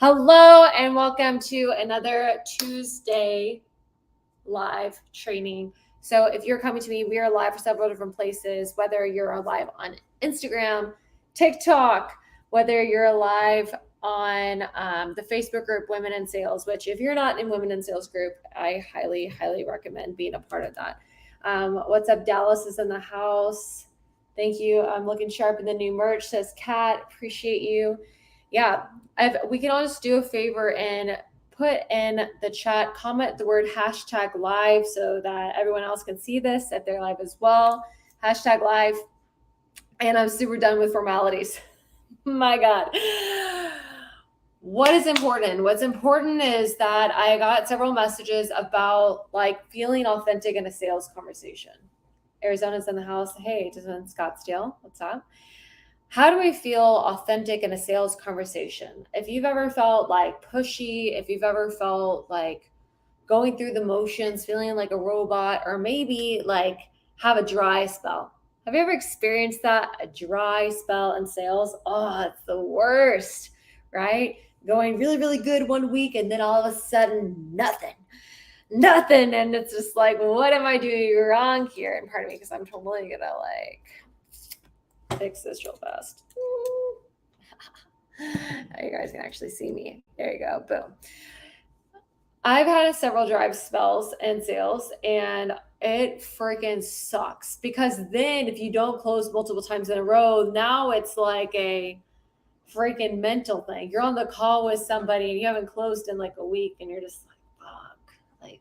Hello and welcome to another Tuesday live training. So if you're coming to me, we are live for several different places, whether you're live on Instagram, TikTok, whether you're live on the Facebook group Women in Sales, which if you're not in Women in Sales group, I highly, highly recommend being a part of that. What's up? Dallas is in the house. Thank you. I'm looking sharp in the new merch, says Kat. Appreciate you. Yeah, we can all just do a favor and put in the chat, comment the word hashtag live so that everyone else can see this if they're live as well. Hashtag live. And I'm super done with formalities. My God. What is important? What's important is that I got several messages about feeling authentic in a sales conversation. Arizona's in the house. Hey, just in Scottsdale. What's up? How do I feel authentic in a sales conversation? If you've ever felt pushy, if you've ever felt like going through the motions, feeling like a robot, or maybe have a dry spell. Have you ever experienced that? A dry spell in sales? Oh, it's the worst, right? Going really, really good one week and then all of a sudden nothing. And it's just like, what am I doing wrong here? And pardon me, because I'm totally gonna fix this real fast. Now you guys can actually see me. There you go. Boom. I've had several dry spells in sales and it freaking sucks because then if you don't close multiple times in a row, now it's like a freaking mental thing. You're on the call with somebody and you haven't closed in a week and you're just like, fuck,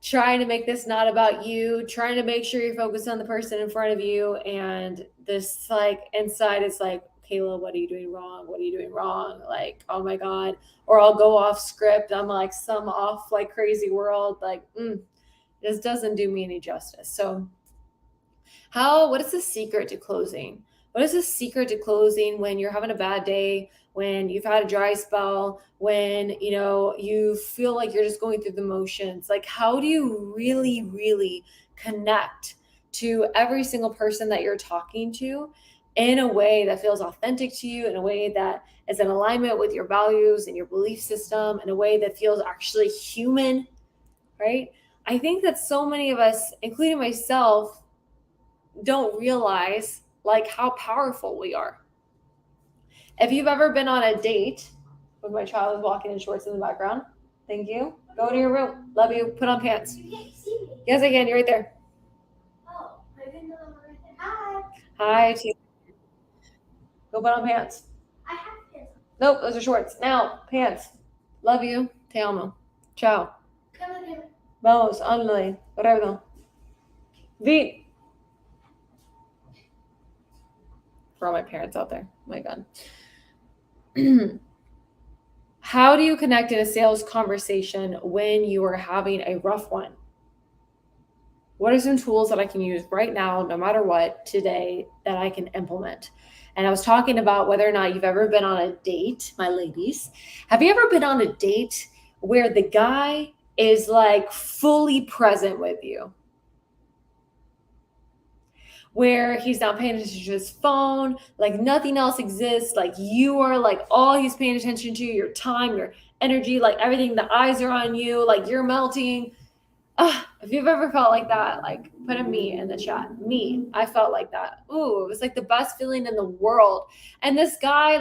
trying to make this not about you, trying to make sure you're focused on the person in front of you. And this inside is like, Kayla, what are you doing wrong? What are you doing wrong? Oh my God. Or I'll go off script. I'm some off crazy world. This doesn't do me any justice. So what is the secret to closing? What is the secret to closing when you're having a bad day, when you've had a dry spell, when you feel like you're just going through the motions? How do you really, really connect to every single person that you're talking to in a way that feels authentic to you, in a way that is in alignment with your values and your belief system, in a way that feels actually human, right? I think that so many of us, including myself, don't realize how powerful we are. If you've ever been on a date, when my child is walking in shorts in the background, thank you. Go to your room. Love you. Put on pants. You can't see me. Yes, I can. You're right there. Oh, I didn't know I'm right there. Hi. Hi. Go put on pants. I have pants. Nope, those are shorts. Now, pants. Love you. Te amo. Ciao. Come on here. Vamos, ándale. Whatever. Veet. For all my parents out there. Oh my God. How do you connect in a sales conversation when you are having a rough one? What are some tools that I can use right now, no matter what, today, that I can implement? And I was talking about whether or not you've ever been on a date, my ladies. Have you ever been on a date where the guy is fully present with you? Where he's not paying attention to his phone, nothing else exists, you are all he's paying attention to, your time, your energy, everything, the eyes are on you, you're melting. If you've ever felt like that, put a me in the chat. Me, I felt like that. Ooh, it was the best feeling in the world. And this guy,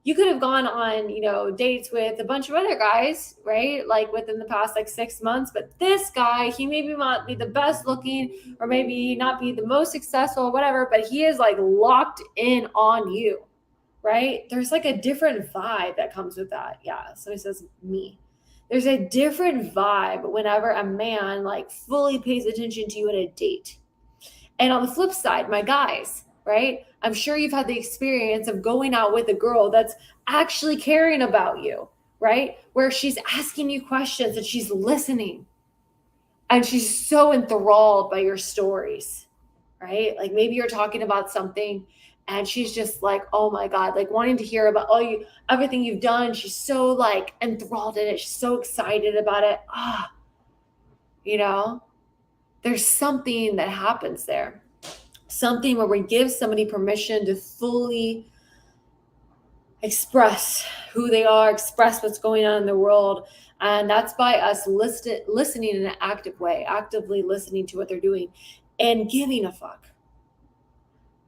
you could have gone on, dates with a bunch of other guys, right? Within the past 6 months. But this guy, he maybe not be the best looking or maybe not be the most successful, whatever, but he is locked in on you, right? There's a different vibe that comes with that. Yeah. So he says me. There's a different vibe whenever a man fully pays attention to you at a date. And on the flip side, my guys, right? I'm sure you've had the experience of going out with a girl that's actually caring about you, right? Where she's asking you questions and she's listening. And she's so enthralled by your stories, right? Maybe you're talking about something and she's just oh my God, wanting to hear about everything you've done. She's so enthralled in it. She's so excited about it. There's something that happens there. Something where we give somebody permission to fully express who they are, express what's going on in the world. And that's by us listening in an active way, actively listening to what they're doing and giving a fuck,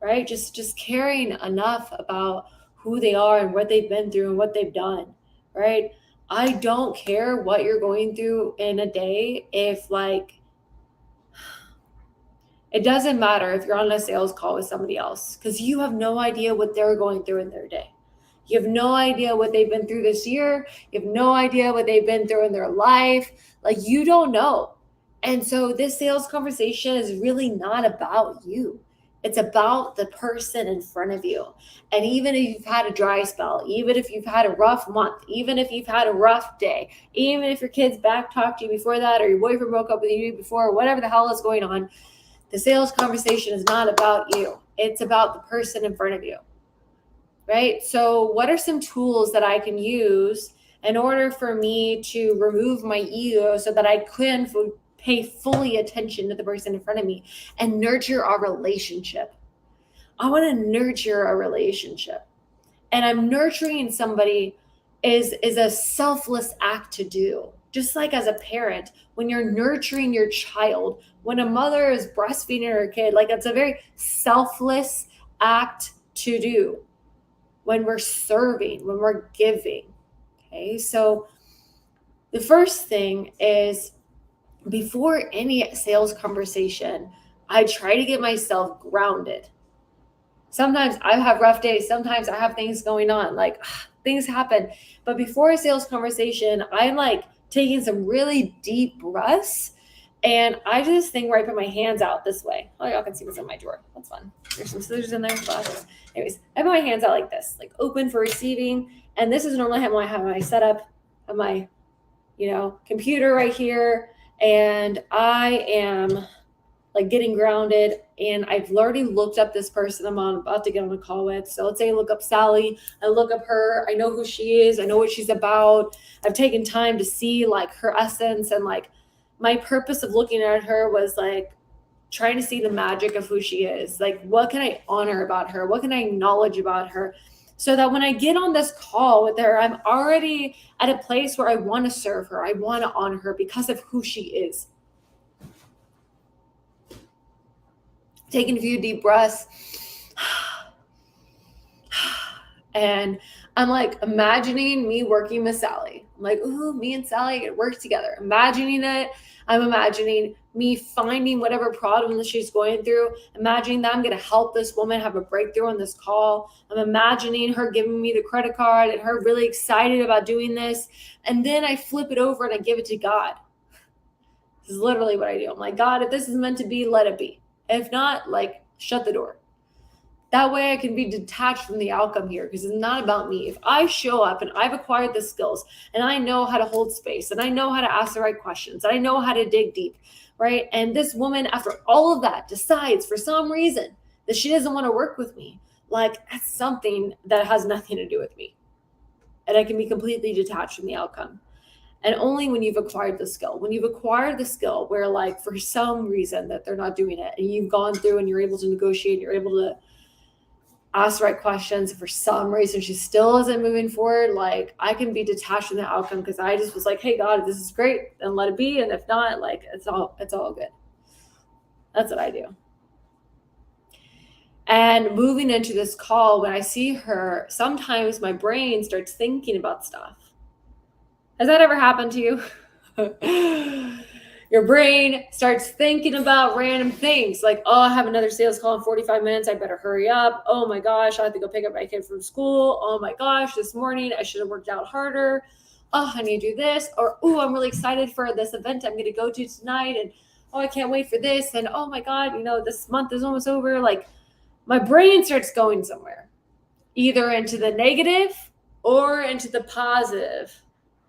right? Just caring enough about who they are and what they've been through and what they've done, right? I don't care what you're going through in a day if like it doesn't matter if you're on a sales call with somebody else because you have no idea what they're going through in their day. You have no idea what they've been through this year. You have no idea what they've been through in their life. Like you don't know. And so this sales conversation is really not about you. It's about the person in front of you. And even if you've had a dry spell, even if you've had a rough month, even if you've had a rough day, even if your kids back talked to you before that or your boyfriend broke up with you before, or whatever the hell is going on, the sales conversation is not about you. It's about the person in front of you, right? So what are some tools that I can use in order for me to remove my ego so that I can pay fully attention to the person in front of me and nurture our relationship? I want to nurture a relationship. And I'm nurturing somebody is a selfless act to do. Just like as a parent, when you're nurturing your child, when a mother is breastfeeding her kid, like it's a very selfless act to do when we're serving, when we're giving. Okay, so the first thing is before any sales conversation, I try to get myself grounded. Sometimes I have rough days. Sometimes I have things going on, like things happen. But before a sales conversation, I'm like taking some really deep breaths. And I do this thing where I put my hands out this way. Oh, y'all can see what's in my drawer. That's fun. There's some scissors in there, glasses. Anyways, I put my hands out like this, like open for receiving. And this is normally how I have my setup of my, computer right here. And I am like getting grounded, and I've already looked up this person I'm about to get on a call with. So let's say I look up Sally, I look up her, I know who she is, I know what she's about. I've taken time to see like her essence, and like my purpose of looking at her was like trying to see the magic of who she is. Like what can I honor about her? What can I acknowledge about her? So that when I get on this call with her, I'm already at a place where I want to serve her. I want to honor her because of who she is. Taking a few deep breaths. And I'm like imagining me working with Sally. I'm like, ooh, me and Sally could work together. Imagining it. I'm imagining me finding whatever problem that she's going through. Imagining that I'm going to help this woman have a breakthrough on this call. I'm imagining her giving me the credit card and her really excited about doing this. And then I flip it over and I give it to God. This is literally what I do. I'm like, God, if this is meant to be, let it be. If not, like, shut the door. That way I can be detached from the outcome here because it's not about me. If I show up and I've acquired the skills and I know how to hold space and I know how to ask the right questions and I know how to dig deep, right? And this woman, after all of that, decides for some reason that she doesn't want to work with me, like that's something that has nothing to do with me. And I can be completely detached from the outcome. And only when you've acquired the skill, where like for some reason that they're not doing it and you've gone through and you're able to negotiate, you're able to ask the right questions. For some reason she still isn't moving forward, like I can be detached from the outcome because I just was like, hey God, this is great, then let it be. And if not, like it's all good. That's what I do. And moving into this call, when I see her, sometimes my brain starts thinking about stuff. Has that ever happened to you? Your brain starts thinking about random things like, oh, I have another sales call in 45 minutes. I better hurry up. Oh my gosh, I have to go pick up my kid from school. Oh my gosh, this morning I should have worked out harder. Oh, I need to do this. Or, oh, I'm really excited for this event I'm going to go to tonight. And, oh, I can't wait for this. And, oh my God, this month is almost over. Like my brain starts going somewhere, either into the negative or into the positive.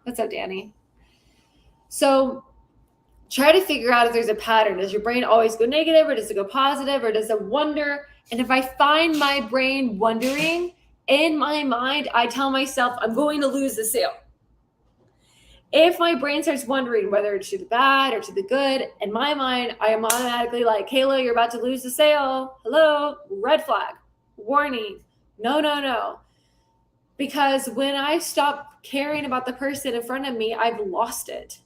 What's up, Danny? So try to figure out if there's a pattern. Does your brain always go negative, or does it go positive, or does it wonder? And if I find my brain wondering, in my mind, I tell myself, I'm going to lose the sale. If my brain starts wondering whether it's to the bad or to the good, in my mind, I am automatically like, Kayla, you're about to lose the sale. Hello, red flag, warning, no. Because when I stop caring about the person in front of me, I've lost it.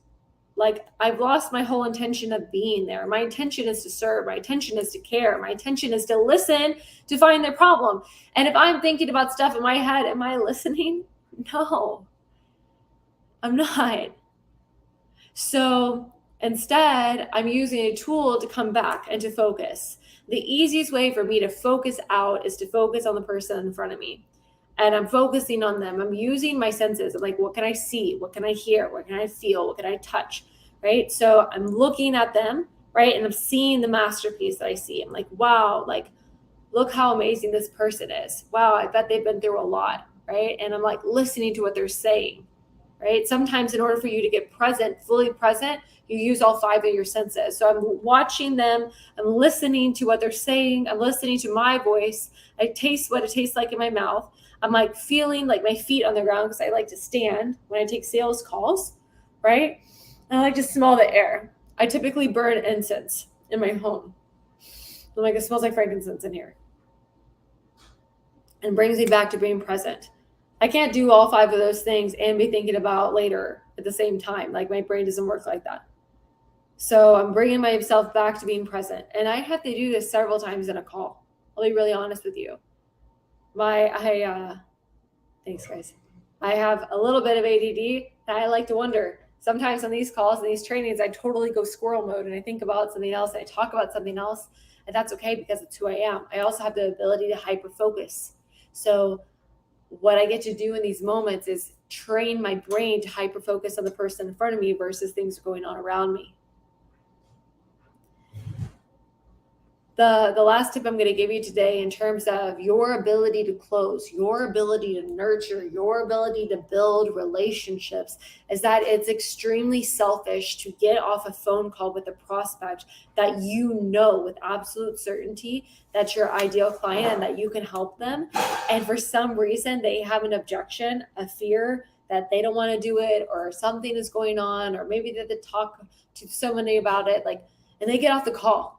Like, I've lost my whole intention of being there. My intention is to serve. My intention is to care. My intention is to listen to find their problem. And if I'm thinking about stuff in my head, am I listening? No, I'm not. So instead, I'm using a tool to come back and to focus. The easiest way for me to focus out is to focus on the person in front of me. And I'm focusing on them. I'm using my senses. I'm like, what can I see? What can I hear? What can I feel? What can I touch? Right? So I'm looking at them, right? And I'm seeing the masterpiece that I see. I'm like, wow, like, look how amazing this person is. Wow, I bet they've been through a lot, right? And I'm like listening to what they're saying, right? Sometimes in order for you to get present, fully present, you use all five of your senses. So I'm watching them, I'm listening to what they're saying, I'm listening to my voice, I taste what it tastes like in my mouth. I'm like feeling like my feet on the ground because I like to stand when I take sales calls, right? And I like to smell the air. I typically burn incense in my home. I'm like, it smells like frankincense in here. And brings me back to being present. I can't do all five of those things and be thinking about later at the same time. Like, my brain doesn't work like that. So I'm bringing myself back to being present. And I have to do this several times in a call. I'll be really honest with you. Thanks guys. I have a little bit of ADD and I like to wonder. Sometimes on these calls and these trainings, I totally go squirrel mode and I think about something else. And I talk about something else, and that's okay because it's who I am. I also have the ability to hyper focus. So what I get to do in these moments is train my brain to hyper focus on the person in front of me versus things going on around me. The last tip I'm going to give you today in terms of your ability to close, your ability to nurture, your ability to build relationships is that it's extremely selfish to get off a phone call with a prospect that you know with absolute certainty that's your ideal client and that you can help them. And for some reason, they have an objection, a fear that they don't want to do it, or something is going on, or maybe that they talk to somebody about it, like, and they get off the call.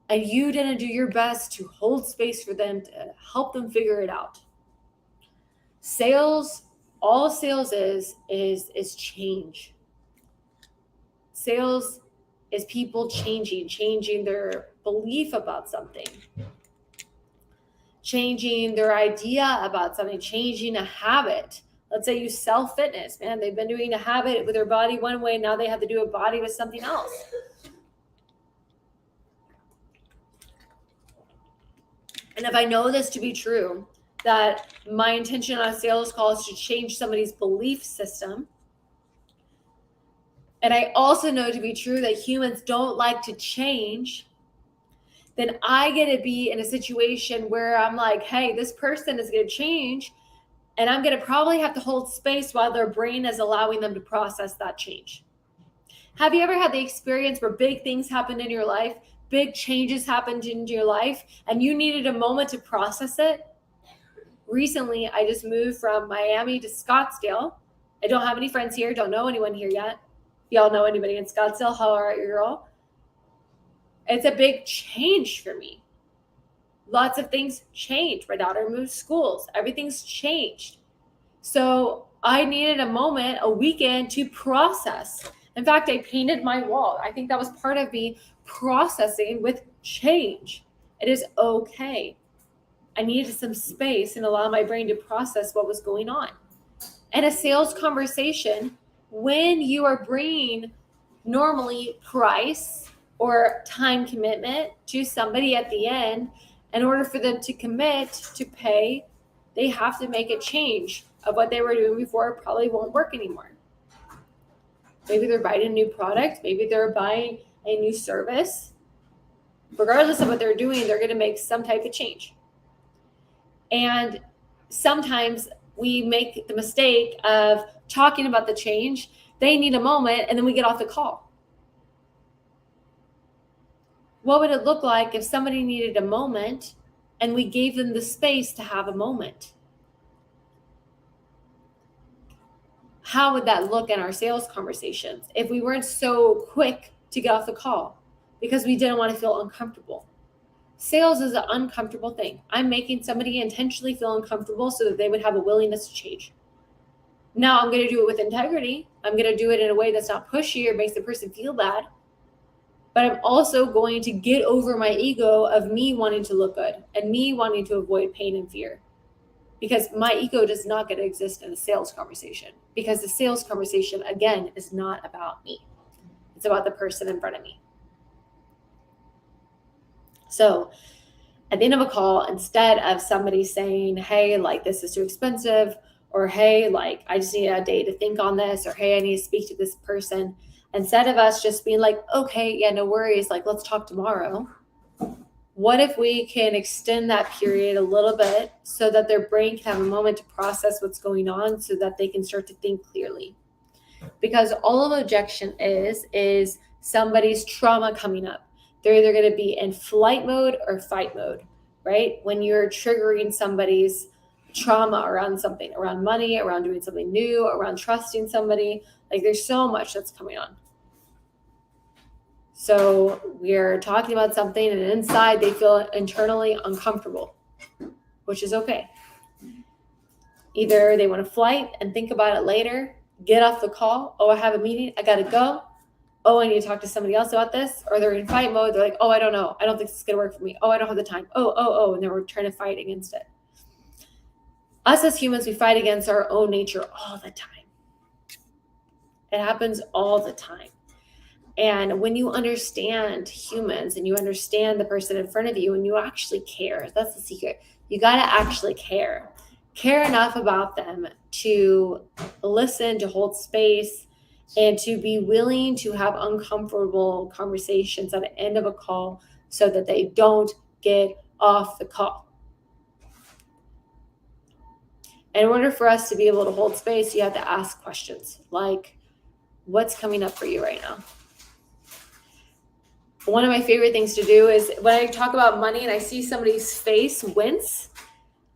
And you didn't do your best to hold space for them to help them figure it out. Sales, all sales is change. Sales is people changing their belief about something, changing their idea about something, changing a habit. Let's say you sell fitness, man. They've been doing a habit with their body one way, now they have to do a body with something else. And if I know this to be true, that my intention on a sales call is to change somebody's belief system, and I also know to be true that humans don't like to change, then I get to be in a situation where I'm like, hey, this person is going to change, and I'm going to probably have to hold space while their brain is allowing them to process that change. Have you ever had the experience where big things happened in your life, big changes happened in your life, and you needed a moment to process it? Recently, I just moved from Miami to Scottsdale. I don't have any friends here, don't know anyone here yet. If y'all know anybody in Scottsdale, how are you, girl? It's a big change for me. Lots of things changed. My daughter moved schools. Everything's changed. So I needed a moment, a weekend to process. In fact, I painted my wall. I think that was part of me processing with change. It is okay. I needed some space and allow my brain to process what was going on. And a sales conversation, when you are bringing normally price or time commitment to somebody at the end, in order for them to commit to pay, they have to make a change of what they were doing before. It probably won't work anymore. Maybe they're buying a new product. Maybe they're buying a new service. Regardless of what they're doing, they're going to make some type of change. And sometimes we make the mistake of talking about the change. They need a moment, and then we get off the call. What would it look like if somebody needed a moment and we gave them the space to have a moment? How would that look in our sales conversations if we weren't so quick to get off the call because we didn't want to feel uncomfortable? Sales is an uncomfortable thing. I'm making somebody intentionally feel uncomfortable so that they would have a willingness to change. Now I'm going to do it with integrity. I'm going to do it in a way that's not pushy or makes the person feel bad. But I'm also going to get over my ego of me wanting to look good and me wanting to avoid pain and fear. Because my ego does not get to exist in a sales conversation. Because the sales conversation, again, is not about me. It's about the person in front of me. So at the end of a call, instead of somebody saying, hey, like, this is too expensive, or hey, like, I just need a day to think on this, or hey, I need to speak to this person, instead of us just being like, okay, yeah, no worries, like, let's talk tomorrow, what if we can extend that period a little bit so that their brain can have a moment to process what's going on so that they can start to think clearly? Because all of objection is somebody's trauma coming up. They're either going to be in flight mode or fight mode, right? When you're triggering somebody's trauma around something, around money, around doing something new, around trusting somebody, like, there's so much that's coming on. So we're talking about something and inside they feel internally uncomfortable, which is okay. Either they want to flight and think about it later, get off the call. Oh, I have a meeting. I got to go. Oh, I need to talk to somebody else about this. Or they're in fight mode. They're like, oh, I don't know. I don't think this is going to work for me. Oh, I don't have the time. Oh. And then we're trying to fight against it. Us as humans, we fight against our own nature all the time. It happens all the time. And when you understand humans and you understand the person in front of you and you actually care, that's the secret. You got to actually care enough about them to listen, to hold space, and to be willing to have uncomfortable conversations at the end of a call so that they don't get off the call. In order for us to be able to hold space, you have to ask questions like, what's coming up for you right now? One of my favorite things to do is when I talk about money and I see somebody's face wince,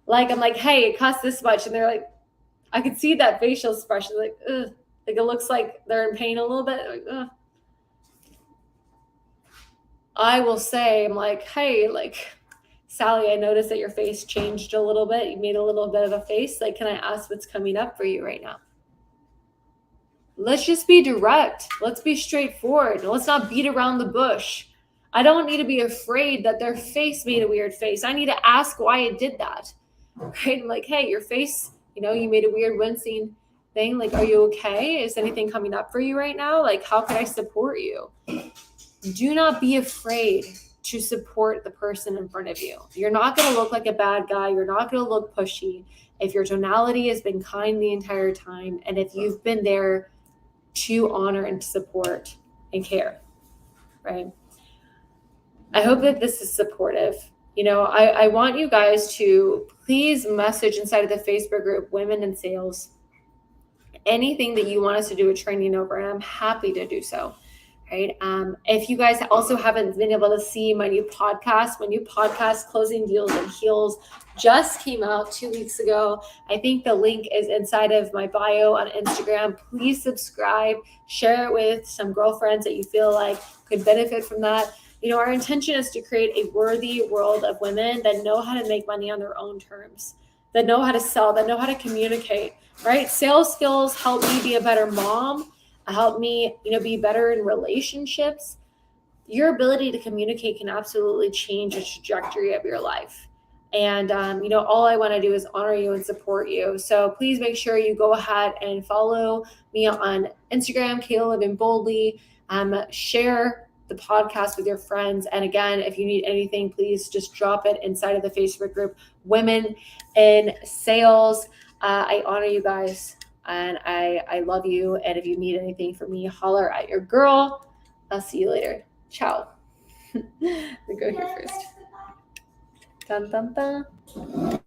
like, I'm like, hey, it costs this much. And they're like, I could see that facial expression, like, ugh. Like, it looks like they're in pain a little bit. Like, ugh. I will say, I'm like, hey, like, Sally, I noticed that your face changed a little bit. You made a little bit of a face. Like, can I ask what's coming up for you right now? Let's just be direct. Let's be straightforward. Let's not beat around the bush. I don't need to be afraid that their face made a weird face. I need to ask why it did that. Right? I'm like, hey, your face, you made a weird wincing thing. Like, are you okay? Is anything coming up for you right now? Like, how can I support you? Do not be afraid to support the person in front of you. You're not going to look like a bad guy. You're not going to look pushy. If your tonality has been kind the entire time, and if you've been there to honor and support and care, right? I hope that this is supportive. I want you guys to please message inside of the Facebook group, Women in Sales, anything that you want us to do a training over, and I'm happy to do so. Right. If you guys also haven't been able to see my new podcast, Closing Deals and Heels, just came out 2 weeks ago. I think the link is inside of my bio on Instagram. Please subscribe, share it with some girlfriends that you feel like could benefit from that. Our intention is to create a worthy world of women that know how to make money on their own terms, that know how to sell, that know how to communicate, right? Sales skills help me be a better mom, help me, be better in relationships. Your ability to communicate can absolutely change the trajectory of your life. And, all I want to do is honor you and support you. So please make sure you go ahead and follow me on Instagram, Kayla Living Boldly. Share the podcast with your friends. And again, if you need anything, please just drop it inside of the Facebook group, Women in Sales. I honor you guys. And I love you. And if you need anything from me, holler at your girl. I'll see you later. Ciao. Let me go here first. Dun, dun, dun.